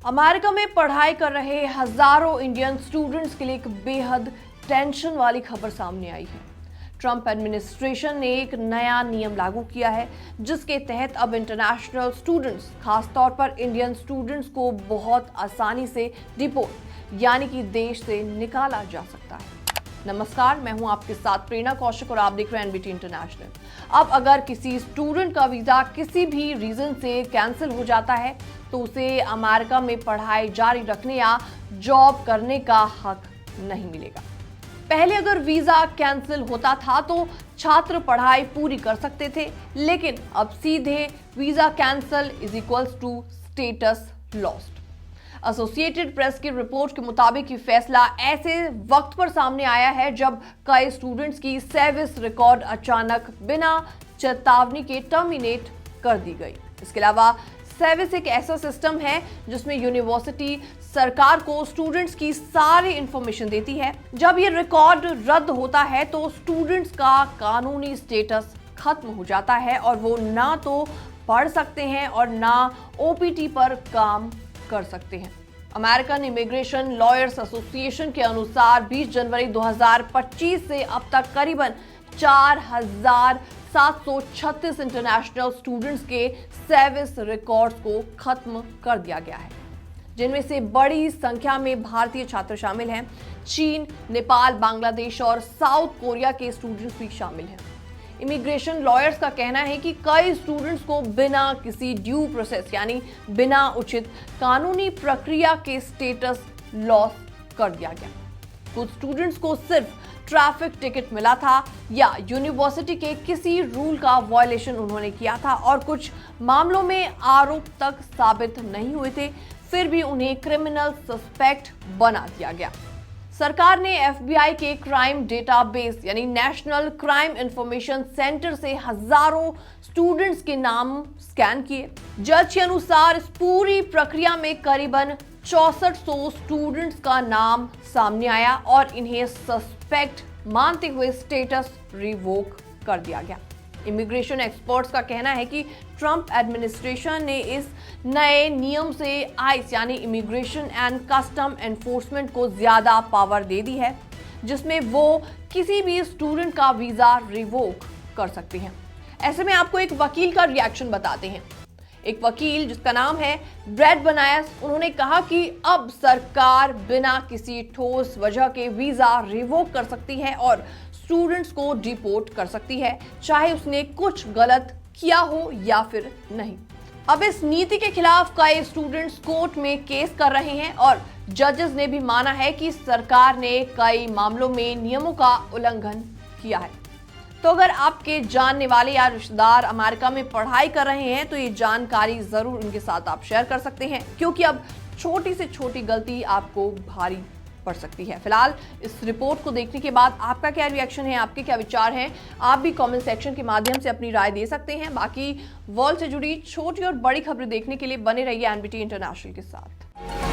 America में पढ़ाई कर रहे हजारों इंडियन स्टूडेंट्स के लिए एक बेहद टेंशन वाली खबर सामने आई है। ट्रंप एडमिनिस्ट्रेशन ने एक नया नियम लागू किया है जिसके तहत अब इंटरनेशनल स्टूडेंट्स, खासतौर पर इंडियन स्टूडेंट्स को बहुत आसानी से डिपोर्ट यानी कि देश से निकाला जा सकता है। नमस्कार, मैं हूं आपके साथ प्रेरणा कौशिक और आप देख रहे हैं एनबीटी इंटरनेशनल। अब अगर किसी स्टूडेंट का वीजा किसी भी रीजन से कैंसिल हो जाता है तो उसे अमेरिका में पढ़ाई जारी रखने या जॉब करने का हक नहीं मिलेगा। पहले अगर वीजा कैंसिल होता था तो छात्र पढ़ाई पूरी कर सकते थे, लेकिन अब सीधे visa cancel is equals to status lost. Associated Press की रिपोर्ट के मुताबिक ये फैसला ऐसे वक्त पर सामने आया है जब कई स्टूडेंट्स की सर्विस रिकॉर्ड अचानक बिना चेतावनी के टर्मिनेट कर दी गई। इसके अलावा सर्विस एक ऐसा सिस्टम है जिसमें यूनिवर्सिटी सरकार को स्टूडेंट्स की सारी इंफॉर्मेशन देती है। जब ये रिकॉर्ड रद्द होता है तो स्टूडेंट्स का कानूनी स्टेटस खत्म हो जाता है और वो ना तो पढ़ सकते हैं और ना ओपीटी पर काम कर सकते हैं। अमेरिकन इमिग्रेशन लॉयर्स एसोसिएशन के अनुसार 20 जनवरी 2025 से अब तक करीबन 4,736 इंटरनेशनल स्टूडेंट्स के सर्विस रिकॉर्ड्स को खत्म कर दिया गया है, जिनमें से बड़ी संख्या में भारतीय छात्र शामिल हैं। चीन, नेपाल, बांग्लादेश और साउथ कोरिया के स्टूडेंट्स भी शामिल हैं। इमिग्रेशन लॉयर्स का कहना है कि कई स्टूडेंट्स को बिना किसी ड्यू प्रोसेस यानी बिना उचित कानूनी प्रक्रिया के स्टेटस लॉस कर दिया गया। कुछ स्टूडेंट्स को सिर्फ ट्रैफिक टिकट मिला था या यूनिवर्सिटी के किसी रूल का वायलेशन उन्होंने किया था और कुछ मामलों में आरोप तक साबित नहीं हुए थे, फिर भी उन्हें क्रिमिनल सस्पेक्ट बना दिया गया। सरकार ने एफबीआई के क्राइम डेटाबेस यानी नेशनल क्राइम इंफॉर्मेशन सेंटर से हजारों स्टूडेंट्स के नाम स्कैन किए। जज के अनुसार इस पूरी प्रक्रिया में करीबन 6400 स्टूडेंट्स का नाम सामने आया और इन्हें सस्पेक्ट मानते हुए स्टेटस रिवोक कर दिया गया। इमिग्रेशन एक्सपर्ट्स का कहना है कि ट्रंप एडमिनिस्ट्रेशन ने इस नए नियम से आइस यानी इमिग्रेशन एंड कस्टम एनफोर्समेंट को ज्यादा पावर दे दी है, जिसमें वो किसी भी स्टूडेंट का वीजा रिवोक कर सकते हैं। ऐसे में आपको एक वकील का रिएक्शन बताते हैं। एक वकील जिसका नाम है ब्रैड बनायस, उन्होंने कहा कि अब सरकार बिना किसी ठोस वजह के वीजा रिवोक कर सकती है और स्टूडेंट्स को डिपोर्ट कर सकती है, चाहे उसने कुछ गलत किया हो या फिर नहीं। अब इस नीति के खिलाफ कई स्टूडेंट्स कोर्ट में केस कर रहे हैं और जजेस ने भी माना है कि सरकार ने कई मामलों में नियमों का उल्लंघन किया है। तो अगर आपके जानने वाले या रिश्तेदार अमेरिका में पढ़ाई कर रहे हैं तो ये जानकारी जरूर उनके साथ आप शेयर कर सकते हैं, क्योंकि अब छोटी से छोटी गलती आपको भारी पड़ सकती है। फिलहाल इस रिपोर्ट को देखने के बाद आपका क्या रिएक्शन है, आपके क्या विचार हैं, आप भी कमेंट सेक्शन के माध्यम से अपनी राय दे सकते हैं। बाकी वर्ल्ड से जुड़ी छोटी और बड़ी खबरें देखने के लिए बने रहिए एनबीटी इंटरनेशनल के साथ।